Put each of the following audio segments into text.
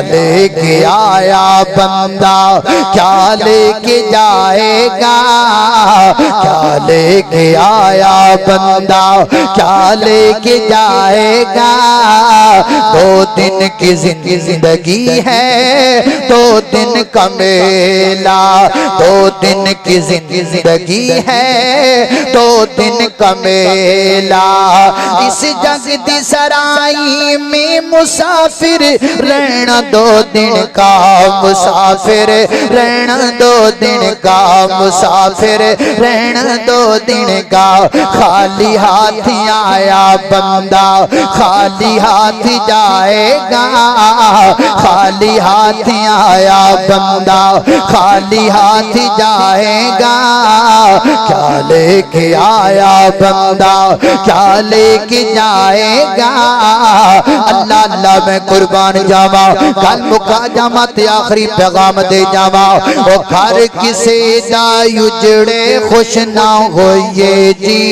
लेके आया बंदा क्या लेके जाएगा, क्या लेके आया बंदा क्या लेके जाएगा। 2 दिन की जिंदगी है 2 दिन का मेला, 2 दिन की जिंदगी है 2 दिन का मेला। इस जगती सराई में मुसाफिर रहना 2 दिन का मुसाफिर रहना 2 दिन का मुसाफिर रहना 2 दिन का। खाली हाथ आया बंदा खाली हाथ जाएगा, खाली हाथ आया बंदा खाली हाथ जाएगा। क्या लेके आया बंदा क्या लेके जाएगा। अल्लाह अल्लाह मैं कुर्बान जावा कल मुका जावा ते आखिरी पैगाम दे जावा। ओ घर किसे दा उजड़े खुश ना होइए जी,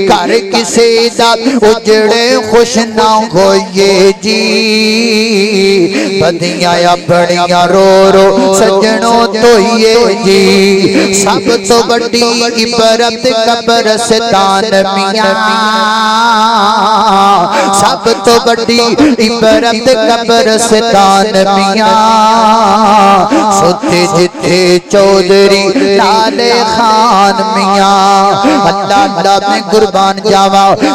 घर किसे दा उजड़े खुश ना होइए जी। बदियां अपनियां रो रो सजनों धोइए जी। सब तो बड़ी इबरत कब्रिस्तान मियां, सब तो बड़ी इबरत कब्रिस्तान मियां। सुते जिथे चौधरी लाले खान मियां। अल्लाह अल्लाह में कुर्बान जावा।